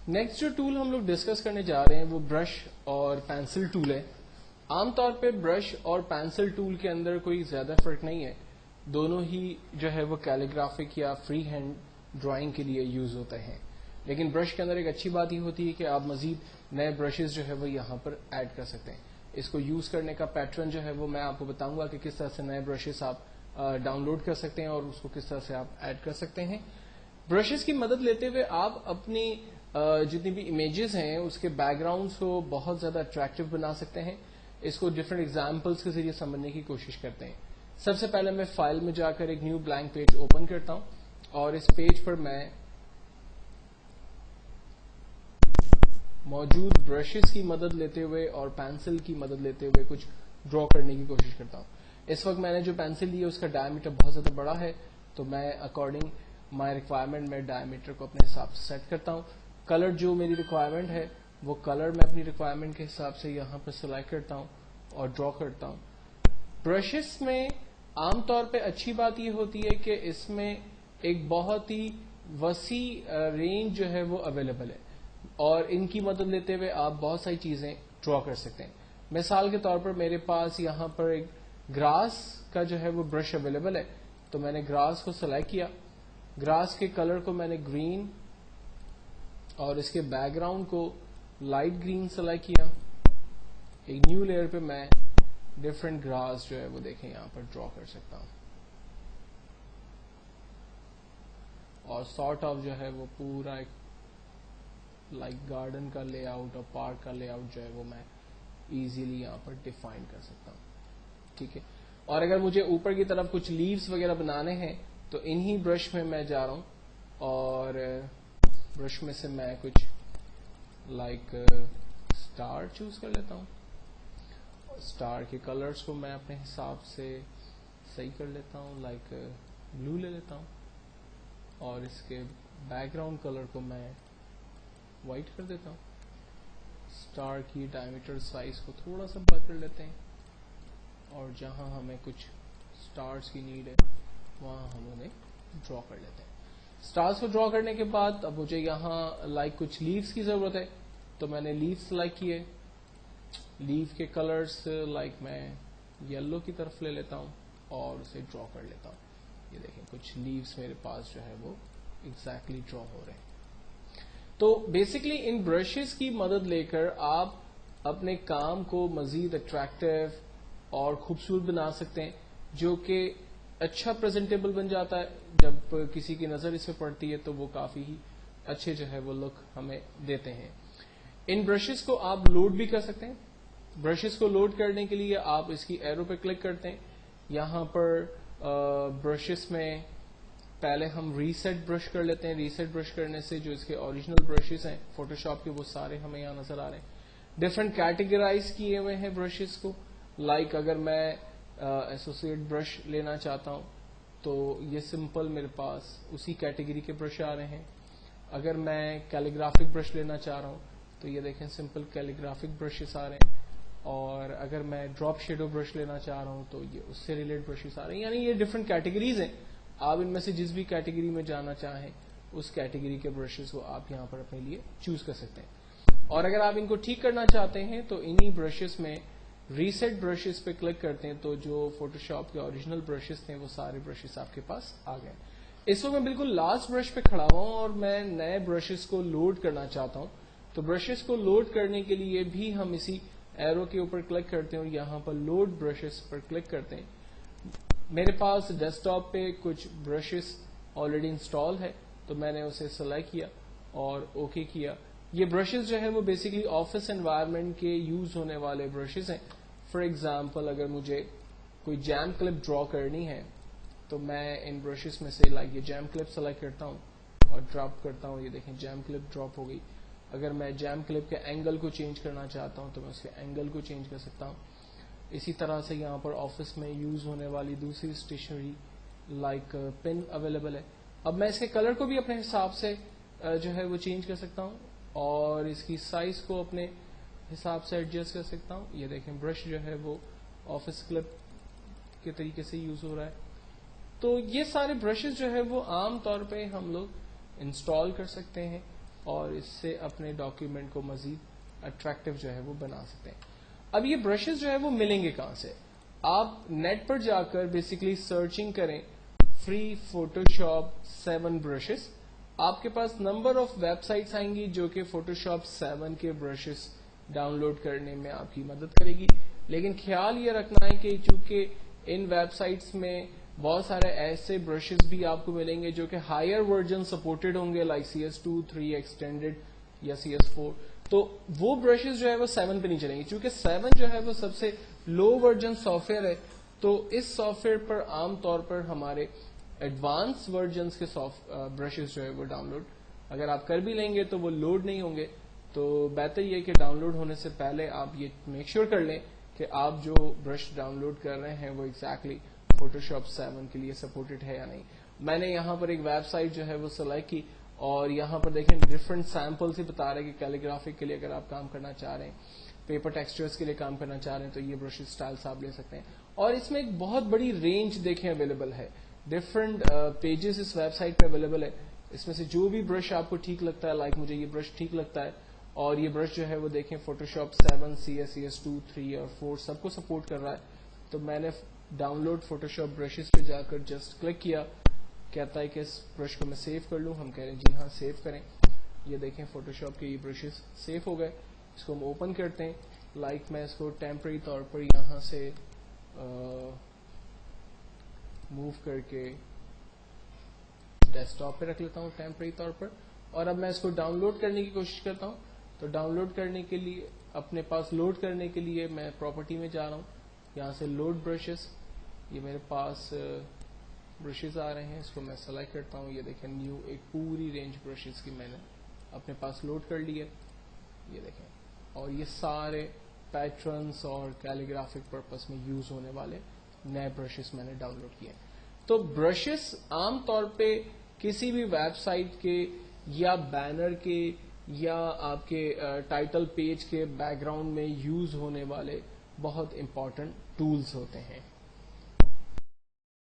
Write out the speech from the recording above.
Next جو tool ہم لوگ ڈسکس کرنے جا رہے ہیں وہ برش اور پینسل ٹول ہے. عام طور پہ برش اور پینسل ٹول کے اندر کوئی زیادہ فرق نہیں ہے, دونوں ہی جو ہے وہ کیلیگرافک یا فری ہینڈ ڈرائنگ کے لیے یوز ہوتے ہیں. لیکن برش کے اندر ایک اچھی بات یہ ہوتی ہے کہ آپ مزید نئے برشز جو ہے وہ یہاں پر ایڈ کر سکتے ہیں. اس کو یوز کرنے کا پیٹرن جو ہے وہ میں آپ کو بتاؤں گا کہ کس طرح سے نئے برشز آپ ڈاؤن لوڈ کر سکتے ہیں اور اس کو کس طرح سے آپ ایڈ کر سکتے ہیں. برشز کی مدد لیتے ہوئے آپ اپنی جتنی بھی امیجز ہیں اس کے بیک گراؤنڈس کو بہت زیادہ اٹریکٹیو بنا سکتے ہیں. اس کو ڈفرینٹ ایگزامپلس کے ذریعے سمجھنے کی کوشش کرتے ہیں. سب سے پہلے میں فائل میں جا کر ایک نیو بلینک پیج اوپن کرتا ہوں اور اس پیج پر میں موجود برشز کی مدد لیتے ہوئے اور پینسل کی مدد لیتے ہوئے کچھ ڈرا کرنے کی کوشش کرتا ہوں. اس وقت میں نے جو پینسل لی ہے اس کا ڈائمیٹر بہت زیادہ بڑا ہے, تو میں اکارڈنگ مائی ریکوائرمنٹ میں ڈائمیٹر کو اپنے حساب سے سیٹ کرتا ہوں. کلر جو میری ریکوائرمنٹ ہے وہ کلر میں اپنی ریکوائرمنٹ کے حساب سے یہاں پر سلیکٹ کرتا ہوں اور ڈرا کرتا ہوں. برشز میں عام طور پہ اچھی بات یہ ہوتی ہے کہ اس میں ایک بہت ہی وسیع رینج جو ہے وہ اویلیبل ہے اور ان کی مدد لیتے ہوئے آپ بہت ساری چیزیں ڈرا کر سکتے ہیں. مثال کے طور پر میرے پاس یہاں پر ایک گراس کا جو ہے وہ برش اویلیبل ہے, تو میں نے گراس کو سلیکٹ کیا. گراس کے کلر کو میں نے گرین اور اس کے بیک گراؤنڈ کو لائٹ گرین سلیکٹ کیا. ایک نیو لیئر پہ میں ڈفرینٹ گراس جو ہے وہ دیکھیں یہاں پر ڈرا کر سکتا ہوں اور سارٹ آف جو ہے وہ پورا ایک لائک گارڈن کا لے آؤٹ اور پارک کا لے آؤٹ جو ہے وہ میں ایزیلی یہاں پر ڈیفائن کر سکتا ہوں. ٹھیک ہے, اور اگر مجھے اوپر کی طرف کچھ لیوز وغیرہ بنانے ہیں تو انہی برش میں میں جا رہا ہوں اور برش میں سے میں کچھ لائک اسٹار چوز کر لیتا ہوں. اسٹار کے کلرز کو میں اپنے حساب سے صحیح کر لیتا ہوں, لائک بلو لے لیتا ہوں اور اس کے بیک گراؤنڈ کلر کو میں وائٹ کر دیتا ہوں. اسٹار کی ڈائمیٹر سائز کو تھوڑا سا بڑا کر لیتے ہیں اور جہاں ہمیں کچھ اسٹارز کی نیڈ ہے وہاں ہم انہیں ڈرا کر لیتے ہیں. اسٹارز کو ڈرا کرنے کے بعد اب مجھے یہاں لائک کچھ لیوز کی ضرورت ہے, تو میں نے لیوز سلیکٹ کیے. لیو کے کلرز لائک میں یلو کی طرف لے لیتا ہوں اور اسے ڈرا کر لیتا ہوں. یہ دیکھیں کچھ لیوز میرے پاس جو ہے وہ ایگزیکٹلی ڈرا ہو رہے ہیں. تو بیسکلی ان برشز کی مدد لے کر آپ اپنے کام کو مزید اٹریکٹیو اور خوبصورت بنا سکتے ہیں, جو کہ اچھا پریزنٹیبل بن جاتا ہے. جب کسی کی نظر اس پہ پڑتی ہے تو وہ کافی ہی اچھے جو ہے وہ لک ہمیں دیتے ہیں. ان برشز کو آپ لوڈ بھی کر سکتے ہیں. برشز کو لوڈ کرنے کے لیے آپ اس کی ایرو پہ کلک کرتے ہیں. یہاں پر برشز میں پہلے ہم ریسیٹ برش کر لیتے ہیں. ریسیٹ برش کرنے سے جو اس کے اوریجنل برشز ہیں فوٹوشاپ کے وہ سارے ہمیں یہاں نظر آ رہے ہیں. ڈفرینٹ کیٹیگرائز کیے ہوئے ہیں برشز کو, لائک اگر میں ایسوسیٹ برش لینا چاہتا ہوں تو یہ سمپل میرے پاس اسی کیٹیگری کے برش آ رہے ہیں. اگر میں کیلیگرافک برش لینا چاہ رہا ہوں تو یہ دیکھیں سمپل کیلیگرافک برشز آ رہے ہیں. اور اگر میں ڈراپ شیڈو برش لینا چاہ رہا ہوں تو یہ اس سے ریلیٹ برشز آ رہے ہیں. یعنی یہ ڈفرینٹ کیٹیگریز ہیں. آپ ان میں سے جس بھی کیٹیگری میں جانا چاہیں اس کیٹیگری کے برشز کو آپ یہاں پر اپنے لیے چوز کر سکتے ہیں. اور اگر آپ ان کو ٹھیک کرنا چاہتے ہیں تو انہی برشز میں ریسیٹ برشز پہ کلک کرتے ہیں تو جو فوٹوشاپ کے اوریجنل برشز تھے وہ سارے برشز آپ کے پاس آ گئے. اس وقت میں بالکل لاسٹ برش پہ کھڑا ہوا ہوں اور میں نئے برشز کو لوڈ کرنا چاہتا ہوں. تو برشز کو لوڈ کرنے کے لیے بھی ہم اسی ایرو کے اوپر کلک کرتے ہیں اور یہاں پر لوڈ برشز پر کلک کرتے ہیں. میرے پاس ڈیسک ٹاپ پہ کچھ برشز آلریڈی انسٹال ہے تو میں نے اسے سلیکٹ کیا اور اوکے کیا. یہ برشز جو ہے وہ بیسکلی آفس انوائرمنٹ کے یوز ہونے والے برشز ہیں. فار ایگزامپل اگر مجھے کوئی جیم کلپ ڈرا کرنی ہے تو میں ان برشز میں سے لائک یہ جیم کلپ سلیکٹ کرتا ہوں اور ڈراپ کرتا ہوں. یہ دیکھیں جیم کلپ ڈراپ ہو گئی. اگر میں جیم کلپ کے اینگل کو چینج کرنا چاہتا ہوں تو میں اس کے اینگل کو چینج کر سکتا ہوں. اسی طرح سے یہاں پر آفس میں یوز ہونے والی دوسری اسٹیشنری لائک پن اویلیبل ہے. اب میں اس کے کلر کو بھی اپنے حساب سے جو ہے وہ چینج کر سکتا ہوں اور اس کی سائز کو اپنے حساب سے ایڈجسٹ کر سکتا ہوں. یہ دیکھیں برش جو ہے وہ آفس کلپ کے طریقے سے یوز ہو رہا ہے. تو یہ سارے برشز جو ہے وہ عام طور پہ ہم لوگ انسٹال کر سکتے ہیں اور اس سے اپنے ڈاکیومنٹ کو مزید اٹریکٹیو جو ہے وہ بنا سکتے ہیں. اب یہ برشز جو ہے وہ ملیں گے کہاں سے؟ آپ نیٹ پر جا کر بیسکلی سرچنگ کریں فری فوٹوشاپ 7 برشز. آپ کے پاس نمبر آف ویب سائٹس آئیں گی جو کہ فوٹوشاپ 7 کے برشز ڈاؤن لوڈ کرنے میں آپ کی مدد کرے گی. لیکن خیال یہ رکھنا ہے کہ چونکہ ان ویب سائٹس میں بہت سارے ایسے برشز بھی آپ کو ملیں گے جو کہ ہائر ورژن سپورٹڈ ہوں گے لائک CS2 3 ایکسٹینڈیڈ یا CS4. تو وہ برشز جو ہے وہ 7 پہ نہیں چلیں گے چونکہ 7 جو ہے وہ سب سے لو ورژن سافٹ ویئر ہے. تو اس سافٹ ویئر پر عام طور پر ہمارے ایڈوانس ورژنس کے برشز جو ہے وہ ڈاؤن لوڈ اگر آپ کر بھی لیں گے تو وہ لوڈ نہیں ہوں گے. تو بہتر یہ کہ ڈاؤن لوڈ ہونے سے پہلے آپ یہ میک شیور کر لیں کہ آپ جو برش ڈاؤن لوڈ کر رہے ہیں وہ ایگزیکٹلی فوٹوشاپ 7 کے لیے سپورٹڈ ہے یا نہیں. میں نے یہاں پر ایک ویب سائٹ جو ہے وہ سلیکٹ کی اور یہاں پر دیکھیں ڈفرنٹ سیمپل سے بتا رہے ہیں کہ کیلیگرافک کے لیے اگر آپ کام کرنا چاہ رہے ہیں پیپر ٹیکسچرز کے لیے کام کرنا چاہ رہے ہیں تو یہ برش اسٹائلس آپ لے سکتے ہیں. اور اس میں ایک بہت بڑی رینج دیکھیں اویلیبل ہے. ڈفرنٹ پیجز اس ویب سائٹ پہ اویلیبل ہے. اس میں سے جو بھی برش آپ کو ٹھیک لگتا ہے لائک مجھے یہ برش ٹھیک لگتا ہے اور یہ برش جو ہے وہ دیکھیں فوٹوشاپ 7 CS CS2 3 اور 4 سب کو سپورٹ کر رہا ہے. تو میں نے ڈاؤن لوڈ فوٹوشاپ برشز پہ جا کر جسٹ کلک کیا. کہتا ہے کہ اس برش کو میں سیو کر لوں. ہم کہہ رہے ہیں جی ہاں سیو کریں. یہ دیکھیں فوٹوشاپ کے یہ برشز سیو ہو گئے. اس کو ہم اوپن کرتے ہیں. لائک میں اس کو ٹیمپرری طور پر یہاں سے موو کر کے ڈیسک ٹاپ پہ رکھ لیتا ہوں ٹیمپرری طور پر. اور اب میں اس کو ڈاؤن لوڈ کرنے کی کوشش کرتا ہوں. تو ڈاؤن لوڈ کرنے کے لیے اپنے پاس لوڈ کرنے کے لیے میں پراپرٹی میں جا رہا ہوں. یہاں سے لوڈ برشز یہ میرے پاس برشز آ رہے ہیں. اس کو میں سلیکٹ کرتا ہوں. یہ دیکھیں نیو ایک پوری رینج برشز کی میں نے اپنے پاس لوڈ کر لی ہے. یہ دیکھیں اور یہ سارے پیٹرنس اور کیلیگرافک پرپس میں یوز ہونے والے نئے برشز میں نے ڈاؤن لوڈ کیے. تو برشز عام طور پہ کسی بھی ویب سائٹ کے یا بینر کے یا آپ کے ٹائٹل پیج کے بیک گراؤنڈ میں یوز ہونے والے بہت امپورٹنٹ ٹولز ہوتے ہیں.